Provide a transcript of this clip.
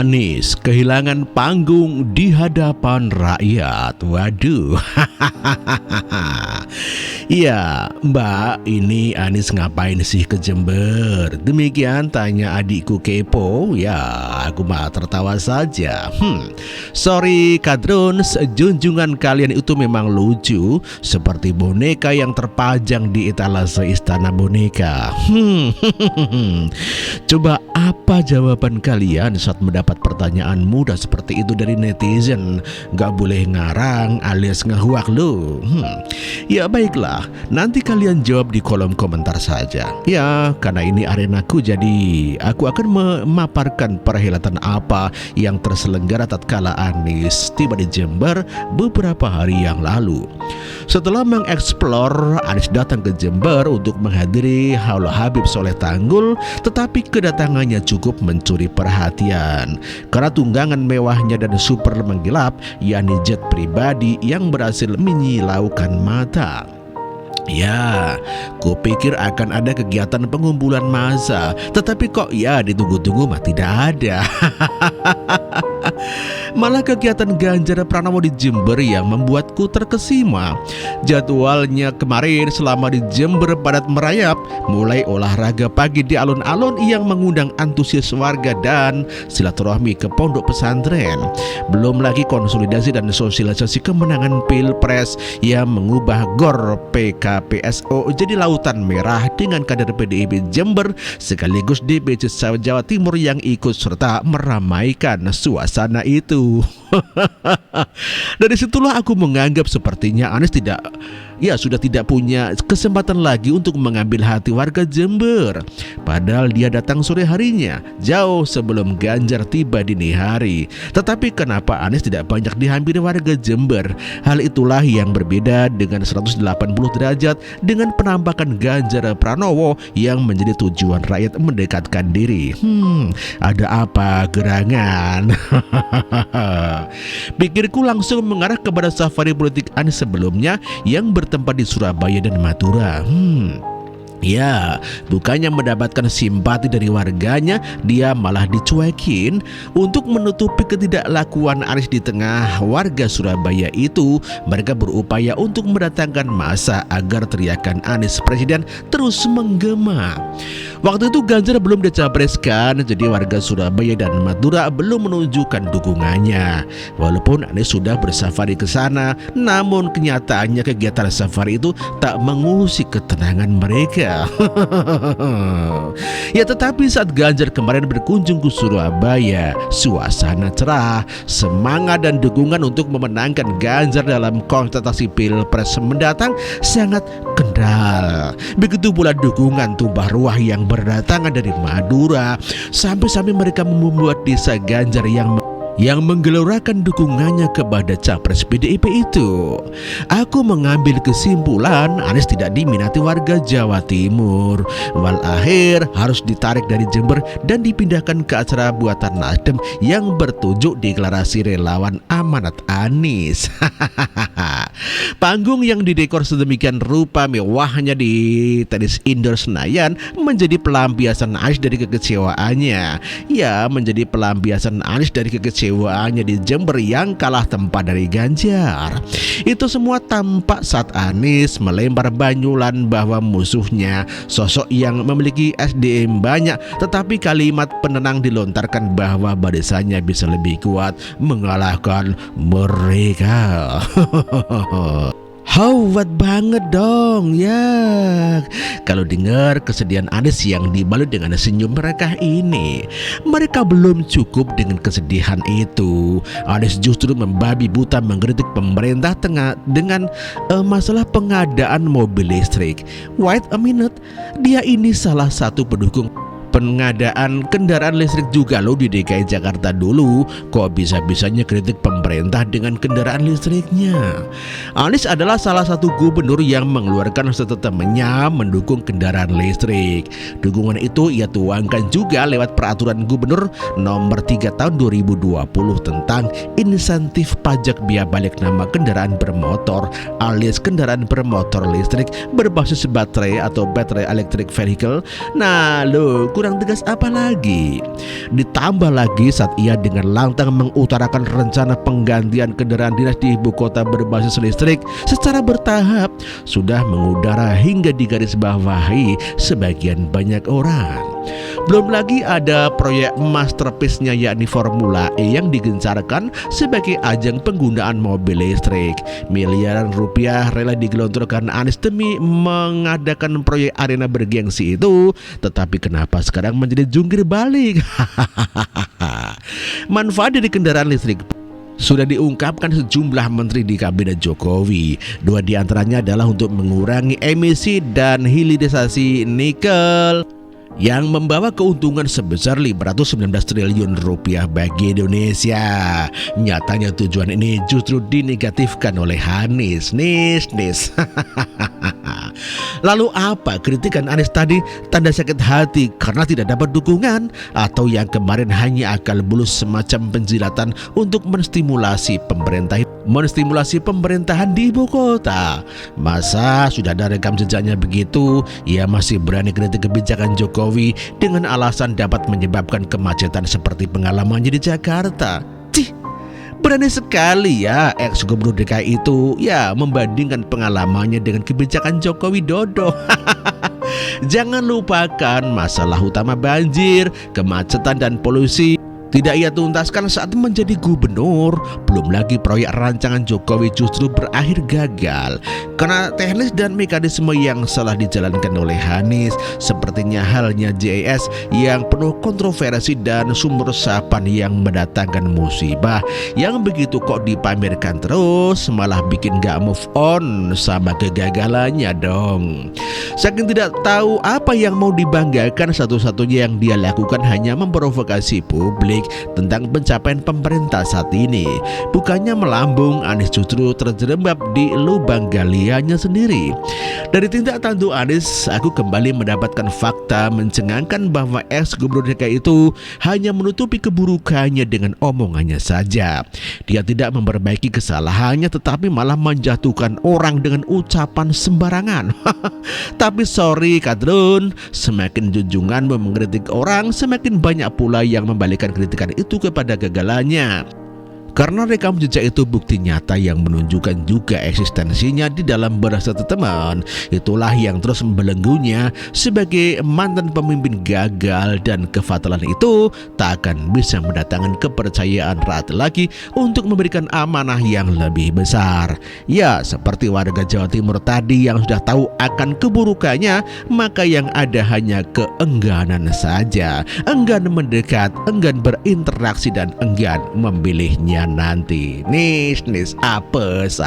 Anies kehilangan panggung di hadapan rakyat. Waduh. Ya, Mbak, ini Anies ngapain sih ke Jember? Demikian tanya adikku kepo. Ya, aku mah tertawa saja. Sorry Kadrons, junjungan kalian itu memang lucu, seperti boneka yang terpajang di etalase istana boneka. Coba apa jawaban kalian saat mendapat pertanyaan mudah seperti itu dari netizen? Gak boleh ngarang alias ngehuak lo. Ya baiklah, nanti kalian jawab di kolom komentar saja. Ya, karena ini arenaku, jadi aku akan memaparkan perhelatan apa yang terselenggara tatkala Anies tiba di Jember beberapa hari yang lalu. Setelah mengeksplor, Anies datang ke Jember untuk menghadiri Haul Habib Soleh Tanggul, tetapi kedatangannya cukup mencuri perhatian karena tunggangan mewahnya dan super menggilap, yakni jet pribadi yang berhasil menyilaukan mata. Ya, kupikir akan ada kegiatan pengumpulan massa, tetapi kok ya ditunggu-tunggu mah tidak ada. Malah kegiatan Ganjar Pranowo di Jember yang membuatku terkesima. Jadwalnya kemarin selama di Jember padat merayap, mulai olahraga pagi di alun-alun yang mengundang antusias warga dan silaturahmi ke pondok pesantren. Belum lagi konsolidasi dan sosialisasi kemenangan Pilpres yang mengubah GOR PKPSO jadi lautan merah dengan kader PDIP Jember sekaligus DPC Jawa Timur yang ikut serta meramaikan suasana itu. Dari situlah aku menganggap sepertinya Anies sudah tidak punya kesempatan lagi untuk mengambil hati warga Jember. Padahal dia datang sore harinya, jauh sebelum Ganjar tiba dini hari. Tetapi kenapa Anies tidak banyak dihampiri warga Jember? Hal itulah yang berbeda dengan 180 derajat dengan penampakan Ganjar Pranowo yang menjadi tujuan rakyat mendekatkan diri. Ada apa gerangan? Pikirku langsung mengarah kepada safari politik Anies sebelumnya yang bertempat di Surabaya dan Madura. Ya, bukannya mendapatkan simpati dari warganya, dia malah dicuekin. Untuk menutupi ketidaklakuan Anies di tengah warga Surabaya itu, mereka berupaya untuk mendatangkan massa agar teriakan Anies Presiden terus menggema. Waktu itu Ganjar belum dicapreskan, jadi warga Surabaya dan Madura belum menunjukkan dukungannya. Walaupun Anies sudah bersafari ke sana, namun kenyataannya kegiatan safari itu tak mengusik ketenangan mereka. Ya, tetapi saat Ganjar kemarin berkunjung ke Surabaya, suasana cerah, semangat dan dukungan untuk memenangkan Ganjar dalam kontestasi Pilpres mendatang sangat kental. Begitu pula dukungan tumpah ruah yang berdatangan dari Madura, sampai-sampai mereka membuat desa Ganjar yang menggelorakan dukungannya kepada capres PDIP itu. Aku mengambil kesimpulan Anies tidak diminati warga Jawa Timur. Walhasil harus ditarik dari Jember dan dipindahkan ke acara buatan Nasdem yang bertujuk deklarasi relawan amanat Anies. Panggung yang didekor sedemikian rupa mewahnya di tenis indoor Senayan menjadi pelampiasan Anies dari kekecewaannya. Ya, menjadi pelampiasan Anies dari kekecewaannya di Jember yang kalah tempat dari Ganjar. Itu semua tampak saat Anies melempar banyulan bahwa musuhnya sosok yang memiliki SDM banyak, tetapi kalimat penenang dilontarkan bahwa barisannya bisa lebih kuat mengalahkan mereka. Hawat banget dong ya. Kalau dengar kesedihan Anies yang dibalut dengan senyum mereka ini. Mereka belum cukup dengan kesedihan itu. Anies justru membabi buta mengkritik pemerintah dengan masalah pengadaan mobil listrik. Wait a minute, dia ini salah satu pendukung pengadaan kendaraan listrik juga loh di DKI Jakarta dulu. Kok bisa-bisanya kritik pemerintah pemerintah dengan kendaraan listriknya. Anies adalah salah satu gubernur yang mengeluarkan statementnya mendukung kendaraan listrik. Dukungan itu ia tuangkan juga lewat peraturan gubernur nomor 3 tahun 2020 tentang insentif pajak biaya balik nama kendaraan bermotor alias kendaraan bermotor listrik berbasis baterai atau battery electric vehicle. Nah lo kurang tegas apa lagi? Ditambah lagi saat ia dengan lantang mengutarakan rencana penggantian kendaraan dinas di ibu kota berbasis listrik secara bertahap sudah mengudara hingga digarisbawahi sebagian banyak orang. Belum lagi ada proyek masterpiece-nya yakni Formula E yang digencarkan sebagai ajang penggunaan mobil listrik. Miliaran rupiah rela digelontorkan Anies demi mengadakan proyek arena bergengsi itu, tetapi kenapa sekarang menjadi jungkir balik? Manfaat dari kendaraan listrik sudah diungkapkan sejumlah menteri di kabinet Jokowi. Dua diantaranya adalah untuk mengurangi emisi dan hilirisasi nikel yang membawa keuntungan sebesar 519 triliun rupiah bagi Indonesia. Nyatanya tujuan ini justru dinegatifkan oleh Anies. Lalu apa kritikan Anies tadi? Tanda sakit hati karena tidak dapat dukungan, atau yang kemarin hanya akal bulus semacam penjilatan untuk menstimulasi pemerintahan di ibu kota? Masa sudah ada rekam jejaknya begitu, ia masih berani kritik kebijakan Jokowi dengan alasan dapat menyebabkan kemacetan seperti pengalamannya di Jakarta? Berani sekali ya ex-gubernur DKI itu ya membandingkan pengalamannya dengan kebijakan Joko Widodo. Jangan lupakan masalah utama banjir, kemacetan dan polusi tidak ia tuntaskan saat menjadi gubernur. Belum lagi proyek rancangan Jokowi justru berakhir gagal karena teknis dan mekanisme yang salah dijalankan oleh Anies. Sepertinya halnya JIS yang penuh kontroversi dan sumber resapan yang mendatangkan musibah, yang begitu kok dipamerkan terus malah bikin gak move on sama kegagalannya dong. Saking tidak tahu apa yang mau dibanggakan, satu-satunya yang dia lakukan hanya memprovokasi publik tentang pencapaian pemerintah saat ini. Bukannya melambung, Anies justru terjerembab di lubang galiannya sendiri. Dari tindak tanduk Anies, aku kembali mendapatkan fakta mencengangkan bahwa ex-gubernur DKI itu hanya menutupi keburukannya dengan omongannya saja. Dia tidak memperbaiki kesalahannya, tetapi malah menjatuhkan orang dengan ucapan sembarangan. Tapi sorry Kadrun, semakin junjunganmu mengkritik orang, semakin banyak pula yang membalikkan kritikan itu kepada kegagalannya. Karena rekam jejak itu bukti nyata yang menunjukkan juga eksistensinya di dalam benak teman. Itulah yang terus membelenggunya sebagai mantan pemimpin gagal, dan kefatalan itu tak akan bisa mendatangkan kepercayaan rakyat lagi untuk memberikan amanah yang lebih besar. Ya, seperti warga Jawa Timur tadi yang sudah tahu akan keburukannya, maka yang ada hanya keengganan saja. Enggan mendekat, enggan berinteraksi, dan enggan memilihnya nanti. Apes.